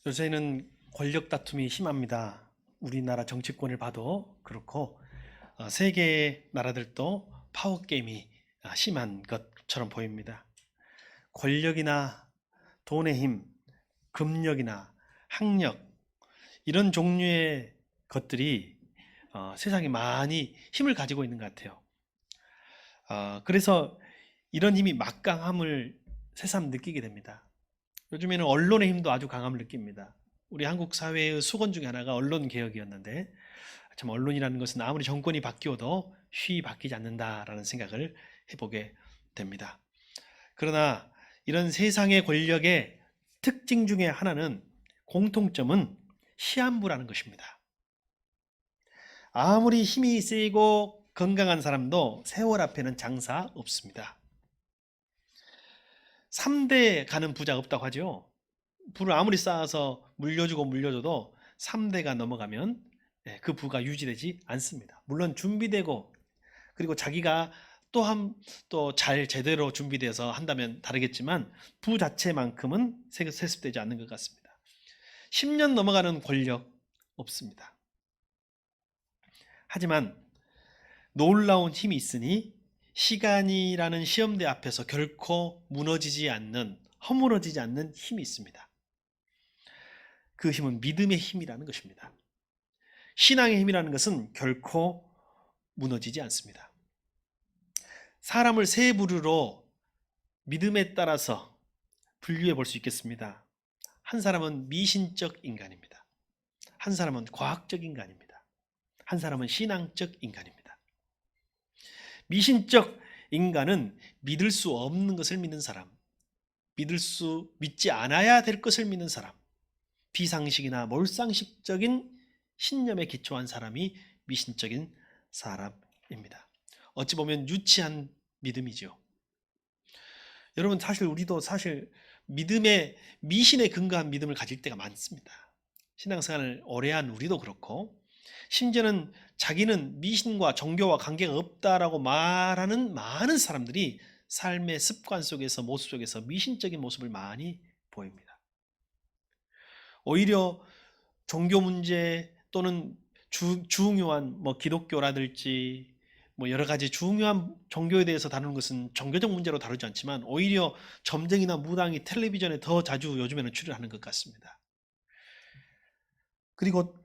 요새는 권력 다툼이 심합니다. 우리나라 정치권을 봐도 그렇고 세계 나라들도 파워 게임이 심한 것처럼 보입니다. 권력이나 돈의 힘, 금력이나 학력 이런 종류의 것들이 세상에 많이 힘을 가지고 있는 것 같아요. 그래서 이런 힘이 막강함을 새삼 느끼게 됩니다. 요즘에는 언론의 힘도 아주 강함을 느낍니다. 우리 한국 사회의 수건 중에 하나가 언론 개혁이었는데 참 언론이라는 것은 아무리 정권이 바뀌어도 쉬이 바뀌지 않는다라는 생각을 해보게 됩니다. 그러나 이런 세상의 권력의 특징 중에 하나는 공통점은 시한부라는 것입니다. 아무리 힘이 세고 건강한 사람도 세월 앞에는 장사 없습니다. 3대 가는 부자 없다고 하죠. 부를 아무리 쌓아서 물려줘도 3대가 넘어가면 그 부가 유지되지 않습니다. 물론 준비되고 그리고 자기가 또 잘 제대로 준비돼서 한다면 다르겠지만 부 자체만큼은 세습되지 않는 것 같습니다. 10년 넘어가는 권력 없습니다. 하지만 놀라운 힘이 있으니 시간이라는 시험대 앞에서 결코 무너지지 않는, 허물어지지 않는 힘이 있습니다. 그 힘은 믿음의 힘이라는 것입니다. 신앙의 힘이라는 것은 결코 무너지지 않습니다. 사람을 세 부류로 믿음에 따라서 분류해 볼 수 있겠습니다. 한 사람은 미신적 인간입니다. 한 사람은 과학적 인간입니다. 한 사람은 신앙적 인간입니다. 미신적 인간은 믿을 수 없는 것을 믿는 사람, 믿지 않아야 될 것을 믿는 사람, 비상식이나 몰상식적인 신념에 기초한 사람이 미신적인 사람입니다. 어찌 보면 유치한 믿음이죠. 여러분 우리도 믿음의 미신에 근거한 믿음을 가질 때가 많습니다. 신앙생활을 오래 한 우리도 그렇고 심지어는 자기는 미신과 종교와 관계가 없다라고 말하는 많은 사람들이 삶의 습관 속에서 모습 속에서 미신적인 모습을 많이 보입니다. 오히려 종교 문제 또는 중요한 기독교라든지 여러 가지 중요한 종교에 대해서 다루는 것은 종교적 문제로 다루지 않지만 오히려 점쟁이나 무당이 텔레비전에 더 자주 요즘에는 출연하는 것 같습니다. 그리고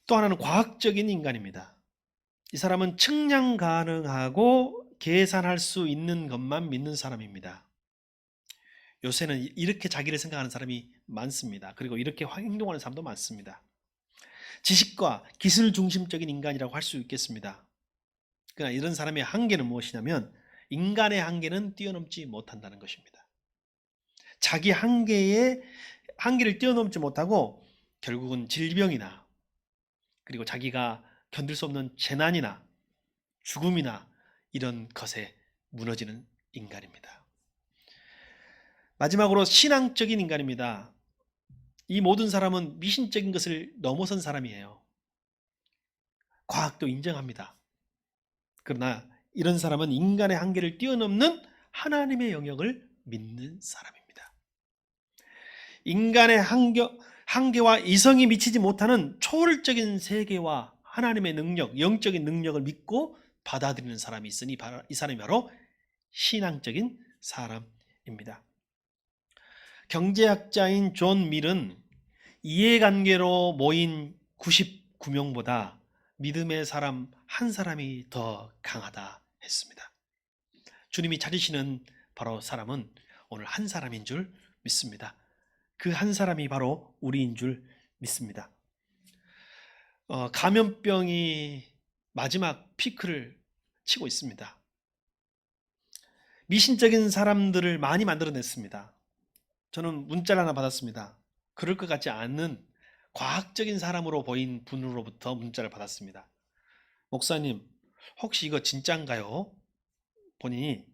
또 하나는 과학적인 인간입니다. 이 사람은 측량 가능하고 계산할 수 있는 것만 믿는 사람입니다. 요새는 이렇게 자기를 생각하는 사람이 많습니다. 그리고 이렇게 행동하는 사람도 많습니다. 지식과 기술 중심적인 인간이라고 할 수 있겠습니다. 그러나 이런 사람의 한계는 무엇이냐면 인간의 한계는 뛰어넘지 못한다는 것입니다. 자기 한계를 뛰어넘지 못하고 결국은 질병이나 그리고 자기가 견딜 수 없는 재난이나 죽음이나 이런 것에 무너지는 인간입니다. 마지막으로 신앙적인 인간입니다. 이 모든 사람은 미신적인 것을 넘어선 사람이에요. 과학도 인정합니다. 그러나 이런 사람은 인간의 한계를 뛰어넘는 하나님의 영역을 믿는 사람입니다. 인간의 한계와 이성이 미치지 못하는 초월적인 세계와 하나님의 능력, 영적인 능력을 믿고 받아들이는 사람이 있으니 이 사람이 바로 신앙적인 사람입니다. 경제학자인 존 밀은 이해관계로 모인 99명보다 믿음의 사람 한 사람이 더 강하다 했습니다. 주님이 찾으시는 바로 사람은 오늘 한 사람인 줄 믿습니다. 그 한 사람이 바로 우리인 줄 믿습니다. 감염병이 마지막 피크를 치고 있습니다. 미신적인 사람들을 많이 만들어냈습니다. 저는 문자를 하나 받았습니다. 그럴 것 같지 않은 과학적인 사람으로 보인 분으로부터 문자를 받았습니다. 목사님, 혹시 이거 진짠가요? 보니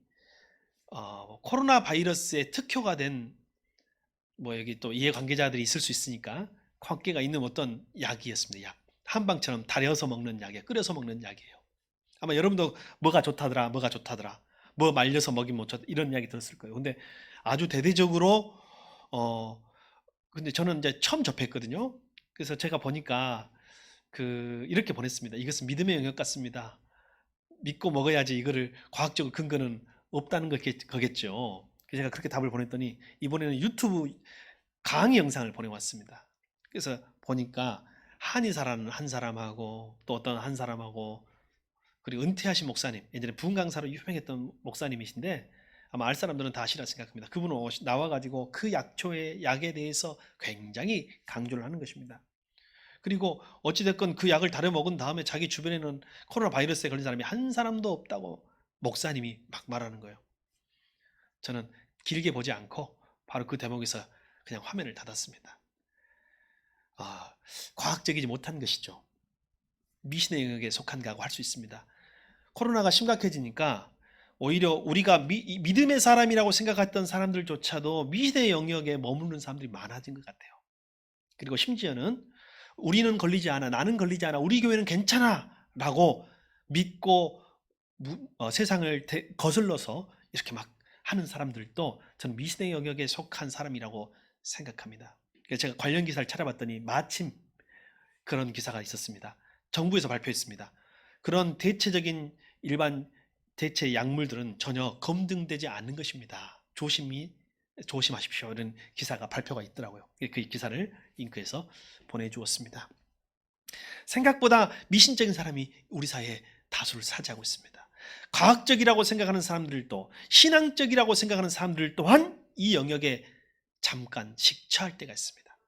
코로나 바이러스에 특효가 된 여기 또 이해관계자들이 있을 수 있으니까 관계가 있는 어떤 약이었습니다. 약. 한방처럼 달여서 먹는 약이에요. 끓여서 먹는 약이에요. 아마 여러분도 뭐가 좋다더라, 뭐 말려서 먹이면 못 좋다 이런 이야기 들었을 거예요. 근데 아주 대대적으로 근데 저는 이제 처음 접했거든요. 그래서 제가 보니까 이렇게 보냈습니다. 이것은 믿음의 영역 같습니다. 믿고 먹어야지 이거를 과학적으로 근거는 없다는 거겠죠. 그래서 제가 그렇게 답을 보냈더니 이번에는 유튜브 강의 영상을 보내왔습니다. 그래서 보니까 한의사라는 한 사람하고 또 어떤 한 사람하고 그리고 은퇴하신 목사님, 예전에 부흥 강사로 유명했던 목사님이신데 아마 알 사람들은 다 아시라 생각합니다. 그분은 나와가지고 그 약초의 약에 대해서 굉장히 강조를 하는 것입니다. 그리고 어찌됐건 그 약을 다려 먹은 다음에 자기 주변에는 코로나 바이러스에 걸린 사람이 한 사람도 없다고 목사님이 막 말하는 거예요. 저는 길게 보지 않고 바로 그 대목에서 그냥 화면을 닫았습니다. 과학적이지 못한 것이죠. 미신의 영역에 속한가고 할 수 있습니다. 코로나가 심각해지니까 오히려 우리가 믿음의 사람이라고 생각했던 사람들조차도 미신의 영역에 머무르는 사람들이 많아진 것 같아요. 그리고 심지어는 우리는 걸리지 않아, 나는 걸리지 않아, 우리 교회는 괜찮아 라고 믿고 세상을 거슬러서 이렇게 막 하는 사람들도 저는 미신의 영역에 속한 사람이라고 생각합니다. 그래서 제가 관련 기사를 찾아봤더니 마침 그런 기사가 있었습니다. 정부에서 발표했습니다. 그런 대체적인 일반 대체 약물들은 전혀 검증되지 않는 것입니다. 조심하십시오. 이런 기사가 발표가 있더라고요. 그 기사를 링크해서 보내주었습니다. 생각보다 미신적인 사람이 우리 사회에 다수를 차지하고 있습니다. 과학적이라고 생각하는 사람들도 신앙적이라고 생각하는 사람들 또한 이 영역에 잠깐 식처할 때가 있습니다.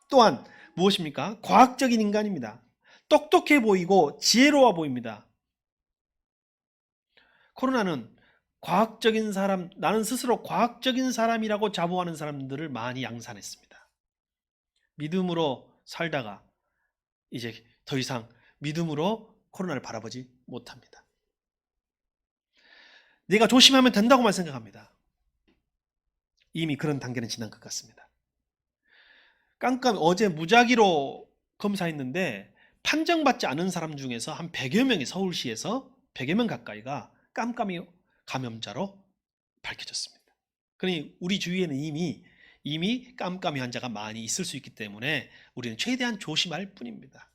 또한 무엇입니까? 과학적인 인간입니다. 똑똑해 보이고 지혜로워 보입니다. 코로나는 과학적인 사람, 나는 스스로 과학적인 사람이라고 자부하는 사람들을 많이 양산했습니다. 믿음으로 살다가 이제 더 이상 믿음으로 코로나를 바라보지 못합니다. 내가 조심하면 된다고만 생각합니다. 이미 그런 단계는 지난 것 같습니다. 어제 무작위로 검사했는데 판정받지 않은 사람 중에서 한 100여 명이 서울시에서 100여 명 가까이가 깜깜이 감염자로 밝혀졌습니다. 그러니 우리 주위에는 이미 깜깜이 환자가 많이 있을 수 있기 때문에 우리는 최대한 조심할 뿐입니다.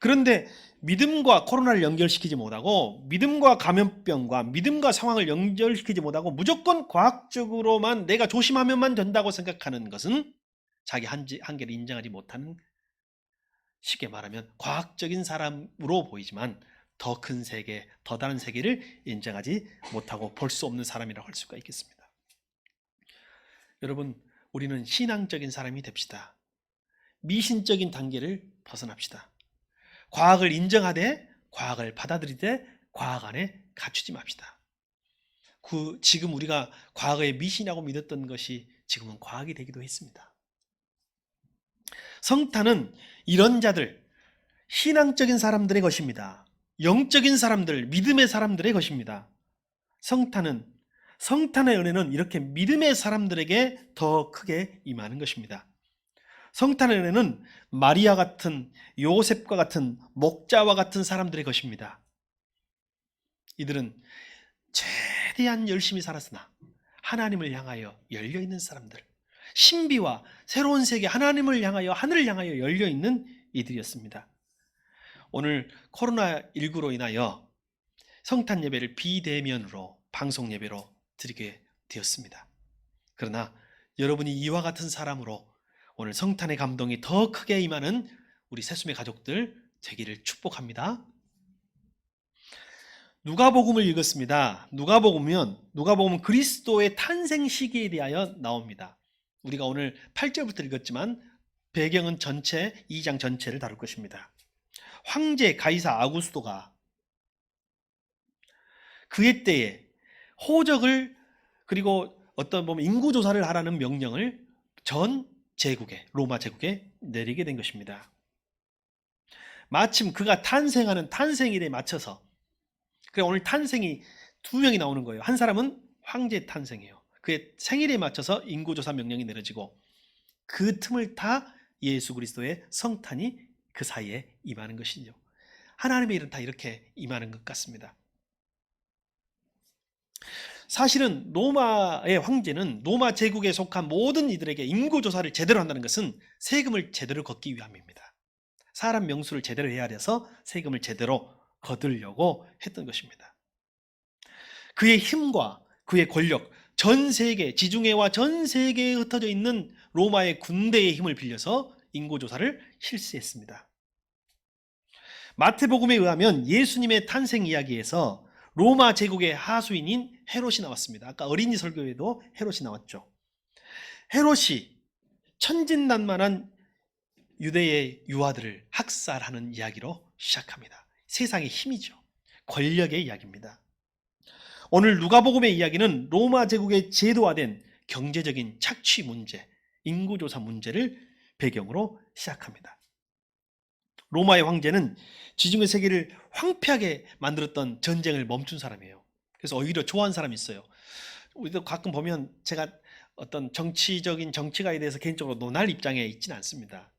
그런데 믿음과 코로나를 연결시키지 못하고 믿음과 감염병과 믿음과 상황을 연결시키지 못하고 무조건 과학적으로만 내가 조심하면만 된다고 생각하는 것은 자기 한계를 인정하지 못하는, 쉽게 말하면 과학적인 사람으로 보이지만 더 큰 세계, 더 다른 세계를 인정하지 못하고 볼 수 없는 사람이라고 할 수가 있겠습니다. 여러분, 우리는 신앙적인 사람이 됩시다. 미신적인 단계를 벗어납시다. 과학을 인정하되 과학을 받아들이되 과학 안에 갇히지 맙시다. 지금 우리가 과거에 미신이라고 믿었던 것이 지금은 과학이 되기도 했습니다. 성탄은 이런 자들, 신앙적인 사람들의 것입니다. 영적인 사람들, 믿음의 사람들의 것입니다. 성탄의 은혜는 이렇게 믿음의 사람들에게 더 크게 임하는 것입니다. 성탄의 은혜는 마리아 같은, 요셉과 같은, 목자와 같은 사람들의 것입니다. 이들은 최대한 열심히 살았으나 하나님을 향하여 열려있는 사람들, 신비와 새로운 세계, 하나님을 향하여, 하늘을 향하여 열려있는 이들이었습니다. 오늘 코로나19로 인하여 성탄 예배를 비대면으로 방송 예배로 드리게 되었습니다. 그러나 여러분이 이와 같은 사람으로 오늘 성탄의 감동이 더 크게 임하는 우리 새수매 가족들 되기를 축복합니다. 누가복음을 읽었습니다. 누가복음은 그리스도의 탄생 시기에 대하여 나옵니다. 우리가 오늘 8절부터 읽었지만 배경은 전체 2장 전체를 다룰 것입니다. 황제 가이사 아구스토가 그의 때에 호적을, 그리고 인구 조사를 하라는 명령을 전 제국에, 로마 제국에 내리게 된 것입니다. 마침 그가 탄생하는 탄생일에 맞춰서, 그래 오늘 탄생이 두 명이 나오는 거예요. 한 사람은 황제 탄생이에요. 그의 생일에 맞춰서 인구조사 명령이 내려지고 그 틈을 타 예수 그리스도의 성탄이 그 사이에 임하는 것이죠. 하나님의 일은 다 이렇게 임하는 것 같습니다. 사실은 로마의 황제는 로마 제국에 속한 모든 이들에게 인구조사를 제대로 한다는 것은 세금을 제대로 걷기 위함입니다. 사람 명수를 제대로 헤아려서 세금을 제대로 거두려고 했던 것입니다. 그의 힘과 그의 권력, 전 세계, 지중해와 전 세계에 흩어져 있는 로마의 군대의 힘을 빌려서 인구조사를 실시했습니다. 마태복음에 의하면 예수님의 탄생 이야기에서 로마 제국의 하수인인 헤롯이 나왔습니다. 아까 어린이 설교에도 헤롯이 나왔죠. 헤롯이 천진난만한 유대의 유아들을 학살하는 이야기로 시작합니다. 세상의 힘이죠. 권력의 이야기입니다. 오늘 누가복음의 이야기는 로마 제국의 제도화된 경제적인 착취 문제, 인구조사 문제를 배경으로 시작합니다. 로마의 황제는 지중해 세계를 황폐하게 만들었던 전쟁을 멈춘 사람이에요. 그래서 오히려 좋아하는 사람이 있어요. 우리도 가끔 보면 제가 어떤 정치가에 대해서 개인적으로 논할 입장에 있지는 않습니다.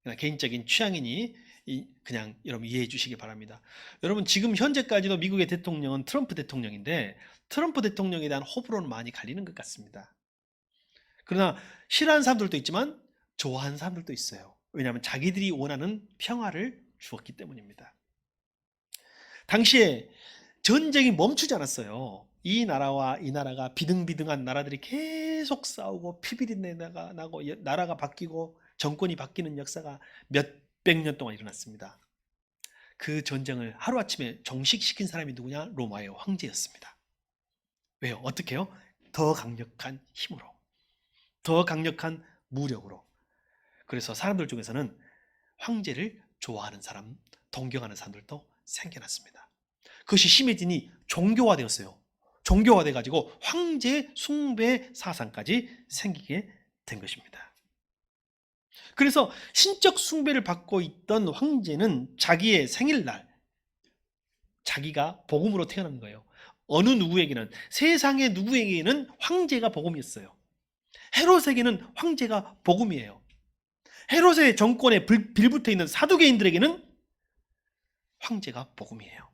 그냥 개인적인 취향이니 그냥 여러분 이해해 주시기 바랍니다. 여러분 지금 현재까지도 미국의 대통령은 트럼프 대통령인데 트럼프 대통령에 대한 호불호는 많이 갈리는 것 같습니다. 그러나 싫어하는 사람들도 있지만 좋아하는 사람들도 있어요. 왜냐하면 자기들이 원하는 평화를 주었기 때문입니다. 당시에 전쟁이 멈추지 않았어요. 이 나라와 이 나라가 비등비등한 나라들이 계속 싸우고 피비린내가 나고 나라가 바뀌고 정권이 바뀌는 역사가 몇백 년 동안 일어났습니다. 그 전쟁을 하루아침에 정식시킨 사람이 누구냐? 로마의 황제였습니다. 왜요? 어떻게 해요? 더 강력한 힘으로, 더 강력한 무력으로. 그래서 사람들 중에서는 황제를 좋아하는 사람, 동경하는 사람들도 생겨났습니다. 그것이 심해지니 종교화되었어요. 종교화돼가지고 황제 숭배 사상까지 생기게 된 것입니다. 그래서 신적 숭배를 받고 있던 황제는 자기의 생일날 자기가 복음으로 태어난 거예요. 어느 누구에게는, 세상의 누구에게는 황제가 복음이었어요. 헤롯에게는 황제가 복음이에요. 헤롯의 정권에 빌붙어 있는 사두개인들에게는 황제가 복음이에요.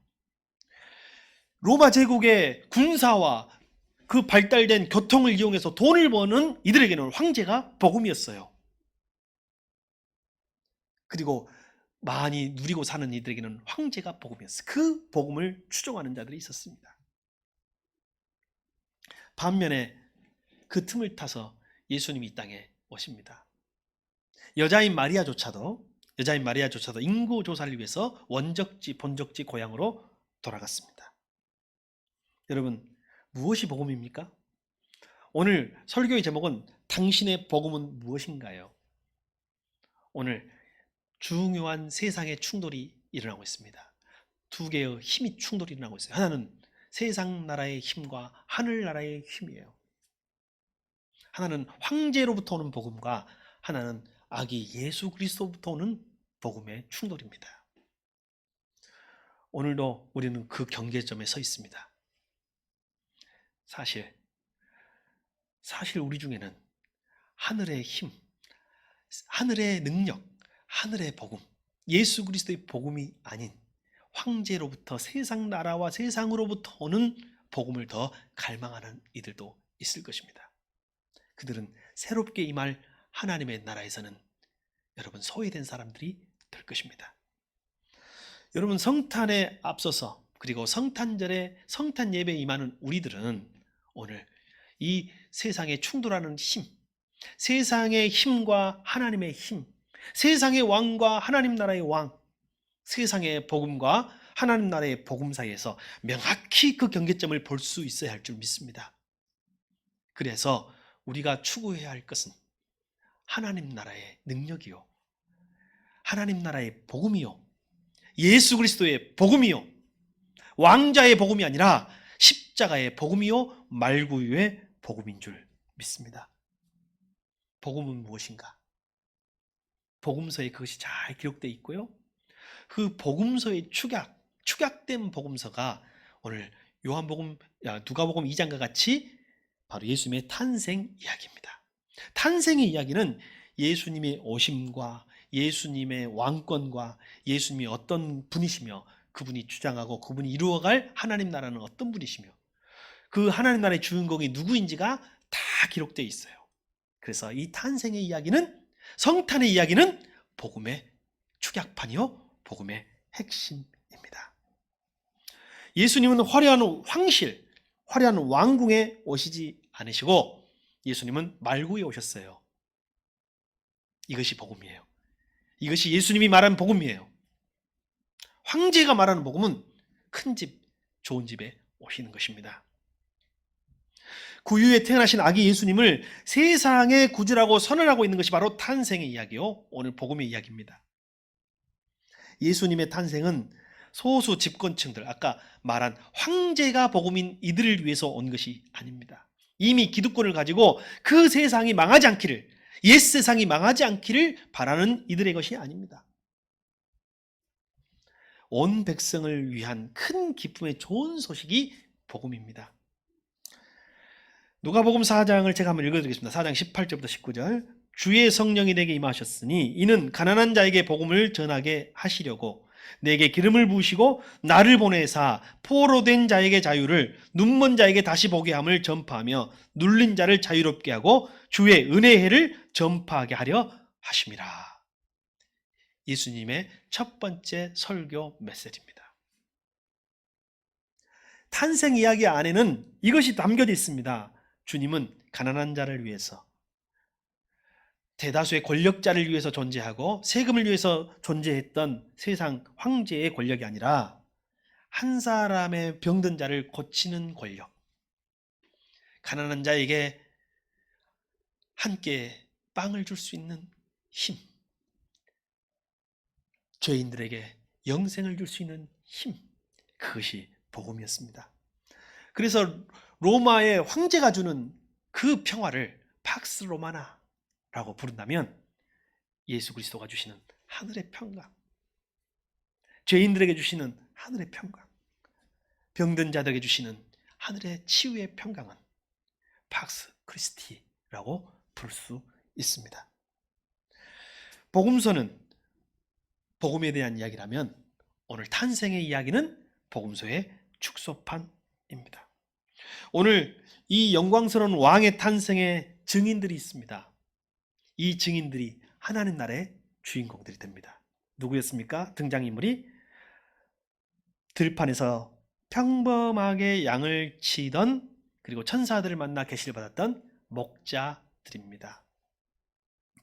로마 제국의 군사와 그 발달된 교통을 이용해서 돈을 버는 이들에게는 황제가 복음이었어요. 그리고 많이 누리고 사는 이들에게는 황제가 복음이었어요. 그 복음을 추종하는 자들이 있었습니다. 반면에 그 틈을 타서 예수님이 이 땅에 오십니다. 여자인 마리아조차도 인구 조사를 위해서 원적지 본적지 고향으로 돌아갔습니다. 여러분, 무엇이 복음입니까? 오늘 설교의 제목은 당신의 복음은 무엇인가요? 오늘 중요한 세상의 충돌이 일어나고 있습니다. 두 개의 힘이 충돌이 일어나고 있어요. 하나는 세상 나라의 힘과 하늘 나라의 힘이에요. 하나는 황제로부터 오는 복음과 하나는 아기 예수 그리스도부터 오는 복음의 충돌입니다. 오늘도 우리는 그 경계점에 서 있습니다. 사실 우리 중에는 하늘의 힘, 하늘의 능력, 하늘의 복음, 예수 그리스도의 복음이 아닌 황제로부터 세상 나라와 세상으로부터 오는 복음을 더 갈망하는 이들도 있을 것입니다. 그들은 새롭게 임할 하나님의 나라에서는 여러분 소외된 사람들이 될 것입니다. 여러분 성탄에 앞서서 그리고 성탄절에 성탄 예배에 임하는 우리들은 오늘 이 세상에 충돌하는 힘, 세상의 힘과 하나님의 힘, 세상의 왕과 하나님 나라의 왕, 세상의 복음과 하나님 나라의 복음 사이에서 명확히 그 경계점을 볼 수 있어야 할 줄 믿습니다. 그래서 우리가 추구해야 할 것은 하나님 나라의 능력이요, 하나님 나라의 복음이요, 예수 그리스도의 복음이요, 왕자의 복음이 아니라 십자가의 복음이요, 말구유의 복음인 줄 믿습니다. 복음은 무엇인가? 복음서에 그것이 잘 기록되어 있고요. 그 복음서의 축약된 복음서가 오늘 누가복음 2장과 같이 바로 예수님의 탄생 이야기입니다. 탄생의 이야기는 예수님의 오심과 예수님의 왕권과 예수님이 어떤 분이시며 그분이 주장하고 그분이 이루어갈 하나님 나라는 어떤 분이시며 그 하나님 나라의 주인공이 누구인지가 다 기록되어 있어요. 그래서 이 탄생의 이야기는, 성탄의 이야기는 복음의 축약판이요, 복음의 핵심입니다. 예수님은 화려한 황실, 화려한 왕궁에 오시지 않으시고 예수님은 말구에 오셨어요. 이것이 복음이에요. 이것이 예수님이 말한 복음이에요. 황제가 말하는 복음은 큰 집, 좋은 집에 오시는 것입니다. 구유에 태어나신 아기 예수님을 세상의 구주라고 선언하고 있는 것이 바로 탄생의 이야기요, 오늘 복음의 이야기입니다. 예수님의 탄생은 소수 집권층들, 아까 말한 황제가 복음인 이들을 위해서 온 것이 아닙니다. 이미 기득권을 가지고 그 세상이 망하지 않기를, 옛 세상이 망하지 않기를 바라는 이들의 것이 아닙니다. 온 백성을 위한 큰 기쁨의 좋은 소식이 복음입니다. 누가복음 4장을 제가 한번 읽어드리겠습니다. 4장 18절부터 19절. 주의 성령이 내게 임하셨으니 이는 가난한 자에게 복음을 전하게 하시려고 내게 기름을 부으시고 나를 보내사 포로된 자에게 자유를, 눈먼 자에게 다시 보게 함을 전파하며 눌린 자를 자유롭게 하고 주의 은혜의 해를 전파하게 하려 하심이라. 예수님의 첫 번째 설교 메시지입니다. 탄생 이야기 안에는 이것이 담겨져 있습니다. 주님은 가난한 자를 위해서, 대다수의 권력자를 위해서 존재하고 세금을 위해서 존재했던 세상 황제의 권력이 아니라 한 사람의 병든 자를 고치는 권력, 가난한 자에게 한 끼 빵을 줄 수 있는 힘, 죄인들에게 영생을 줄 수 있는 힘, 그것이 복음이었습니다. 그래서 로마의 황제가 주는 그 평화를 팍스 로마나라고 부른다면 예수 그리스도가 주시는 하늘의 평강, 죄인들에게 주시는 하늘의 평강, 병든 자들에게 주시는 하늘의 치유의 평강은 팍스 크리스티라고 부를 수 있습니다. 복음서는 복음에 대한 이야기라면 오늘 탄생의 이야기는 복음서의 축소판입니다. 오늘 이 영광스러운 왕의 탄생의 증인들이 있습니다. 이 증인들이 하나님 나라의 주인공들이 됩니다. 누구였습니까? 등장인물이 들판에서 평범하게 양을 치던, 그리고 천사들을 만나 계시를 받았던 목자들입니다.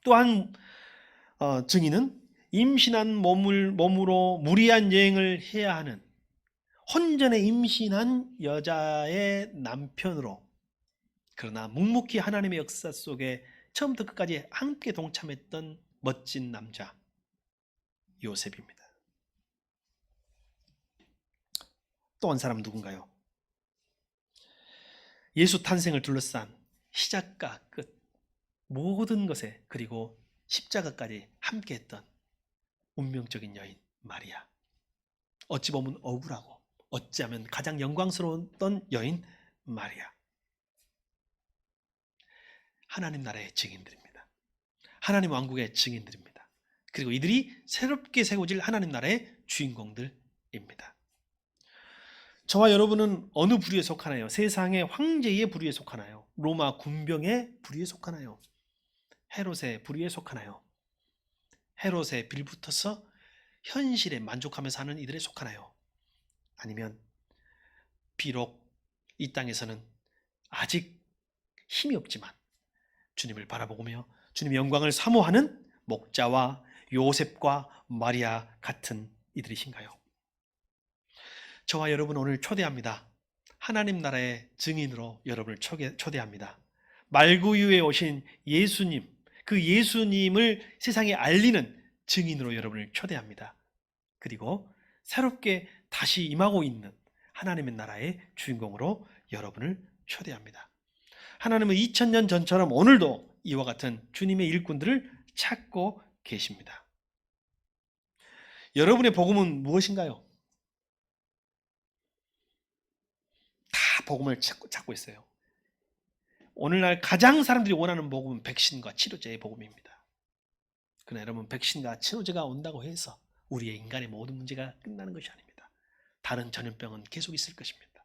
또한 증인은 임신한 몸으로 무리한 여행을 해야 하는, 혼전에 임신한 여자의 남편으로, 그러나 묵묵히 하나님의 역사 속에 처음부터 끝까지 함께 동참했던 멋진 남자 요셉입니다. 또 한 사람은 누군가요? 예수 탄생을 둘러싼 시작과 끝, 모든 것에, 그리고 십자가까지 함께했던 운명적인 여인 마리아. 어찌 보면 억울하고 어찌하면 가장 영광스러웠던 여인 마리아. 하나님 나라의 증인들입니다. 하나님 왕국의 증인들입니다. 그리고 이들이 새롭게 세워질 하나님 나라의 주인공들입니다. 저와 여러분은 어느 부류에 속하나요? 세상의 황제의 부류에 속하나요? 로마 군병의 부류에 속하나요? 헤롯의 부류에 속하나요? 헤롯에 빌붙어서 현실에 만족하며 사는 이들에 속하나요? 아니면 비록 이 땅에서는 아직 힘이 없지만 주님을 바라보며 주님의 영광을 사모하는 목자와 요셉과 마리아 같은 이들이신가요? 저와 여러분 오늘 초대합니다. 하나님 나라의 증인으로 여러분을 초대합니다. 말구유에 오신 예수님, 그 예수님을 세상에 알리는 증인으로 여러분을 초대합니다. 그리고 새롭게 다시 임하고 있는 하나님의 나라의 주인공으로 여러분을 초대합니다. 하나님은 2000년 전처럼 오늘도 이와 같은 주님의 일꾼들을 찾고 계십니다. 여러분의 복음은 무엇인가요? 다 복음을 찾고 있어요. 오늘날 가장 사람들이 원하는 복음은 백신과 치료제의 복음입니다. 그러나 여러분, 백신과 치료제가 온다고 해서 우리의 인간의 모든 문제가 끝나는 것이 아닙니다. 다른 전염병은 계속 있을 것입니다.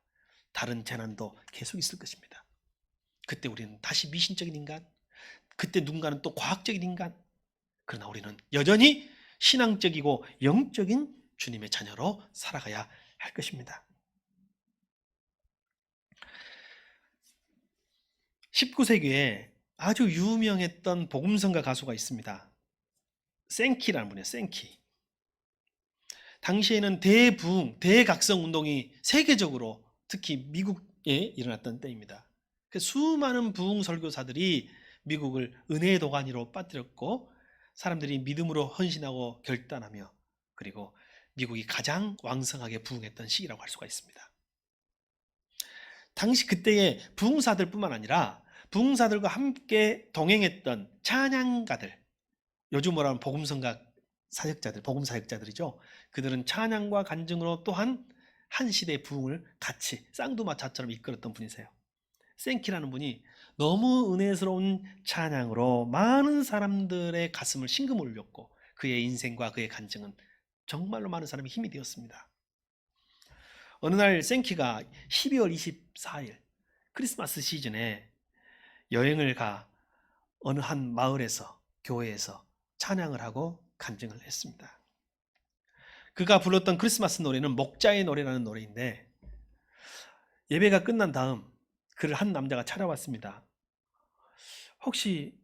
다른 재난도 계속 있을 것입니다. 그때 우리는 다시 미신적인 인간, 그때 누군가는 또 과학적인 인간, 그러나 우리는 여전히 신앙적이고 영적인 주님의 자녀로 살아가야 할 것입니다. 19세기에 아주 유명했던 복음성가 가수가 있습니다. 생키라는 분이에요. 생키. 당시에는 대부흥, 대각성 운동이 세계적으로 특히 미국에 일어났던 때입니다. 수많은 부흥 설교사들이 미국을 은혜의 도가니로 빠뜨렸고 사람들이 믿음으로 헌신하고 결단하며 그리고 미국이 가장 왕성하게 부흥했던 시기라고 할 수가 있습니다. 당시 그때의 부흥사들뿐만 아니라 부흥사들과 함께 동행했던 찬양가들, 요즘 뭐라면 복음성가 사역자들, 복음 사역자들이죠. 그들은 찬양과 간증으로 또한 한 시대의 부흥을 같이 쌍두마차처럼 이끌었던 분이세요. 생키라는 분이 너무 은혜스러운 찬양으로 많은 사람들의 가슴을 심금 울렸고 그의 인생과 그의 간증은 정말로 많은 사람이 힘이 되었습니다. 어느 날 생키가 12월 24일 크리스마스 시즌에 여행을 가 어느 한 마을에서 교회에서 찬양을 하고 간증을 했습니다. 그가 불렀던 크리스마스 노래는 목자의 노래라는 노래인데 예배가 끝난 다음 그를 한 남자가 찾아왔습니다. 혹시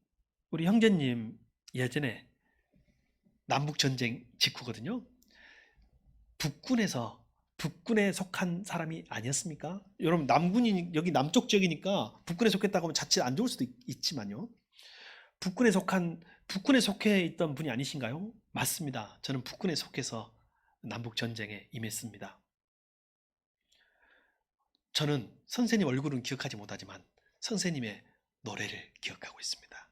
우리 형제님 예전에 남북전쟁 직후거든요. 북군에 속한 사람이 아니었습니까? 여러분 남군이 여기 남쪽 지역이니까 북군에 속했다고 하면 자칫 안 좋을 수도 있지만요. 북군에 속해 있던 분이 아니신가요? 맞습니다. 저는 북군에 속해서 남북전쟁에 임했습니다. 저는 선생님 얼굴은 기억하지 못하지만 선생님의 노래를 기억하고 있습니다.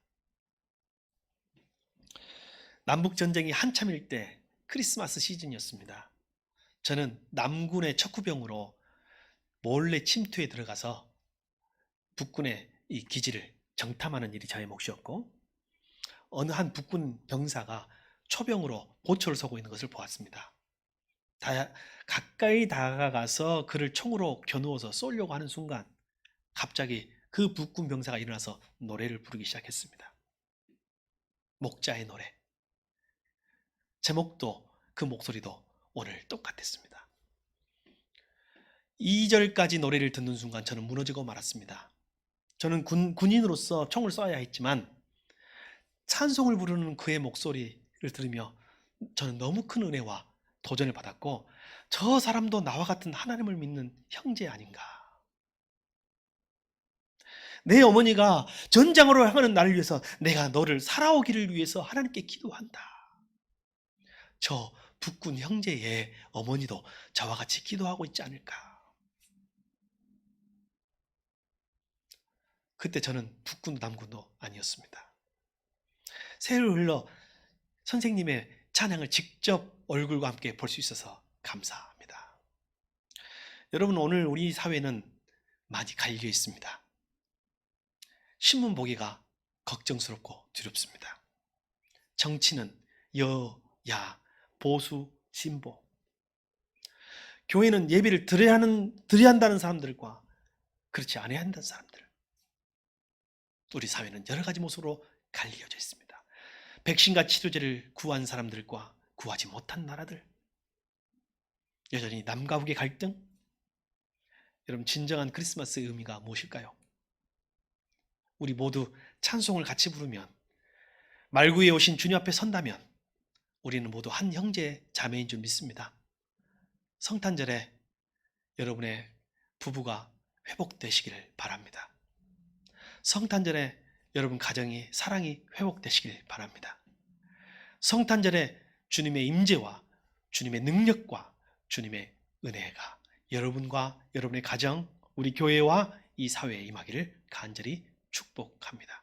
남북전쟁이 한참일 때 크리스마스 시즌이었습니다. 저는 남군의 척후병으로 몰래 침투에 들어가서 북군의 이 기지를 정탐하는 일이 저의 몫이었고 어느 한 북군 병사가 초병으로 보초를 서고 있는 것을 보았습니다. 가까이 다가가서 그를 총으로 겨누어서 쏘려고 하는 순간 갑자기 그 북군 병사가 일어나서 노래를 부르기 시작했습니다. 목자의 노래. 제목도 그 목소리도 오늘 똑같았습니다. 2절까지 노래를 듣는 순간 저는 무너지고 말았습니다. 저는 군인으로서 총을 쏴야 했지만 찬송을 부르는 그의 목소리를 들으며 저는 너무 큰 은혜와 도전을 받았고 저 사람도 나와 같은 하나님을 믿는 형제 아닌가. 내 어머니가 전장으로 향하는 나를 위해서 내가 너를 살아오기를 위해서 하나님께 기도한다. 저 북군 형제의 어머니도 저와 같이 기도하고 있지 않을까. 그때 저는 북군도 남군도 아니었습니다. 세월 흘러 선생님의 찬양을 직접 얼굴과 함께 볼 수 있어서 감사합니다. 여러분 오늘 우리 사회는 많이 갈려 있습니다. 신문 보기가 걱정스럽고 두렵습니다. 정치는 여야, 보수, 진보. 교회는 예배를 드려야 한다는 사람들과 그렇지 않아야 한다는 사람들. 우리 사회는 여러 가지 모습으로 갈려져 있습니다. 백신과 치료제를 구한 사람들과 구하지 못한 나라들. 여전히 남과 북의 갈등. 여러분 진정한 크리스마스의 의미가 무엇일까요? 우리 모두 찬송을 같이 부르면 말구에 오신 주님 앞에 선다면 우리는 모두 한 형제 자매인 줄 믿습니다. 성탄절에 여러분의 부부가 회복되시기를 바랍니다. 성탄절에 여러분 가정이 사랑이 회복되시길 바랍니다. 성탄절에 주님의 임재와 주님의 능력과 주님의 은혜가 여러분과 여러분의 가정, 우리 교회와 이 사회에 임하기를 간절히 축복합니다.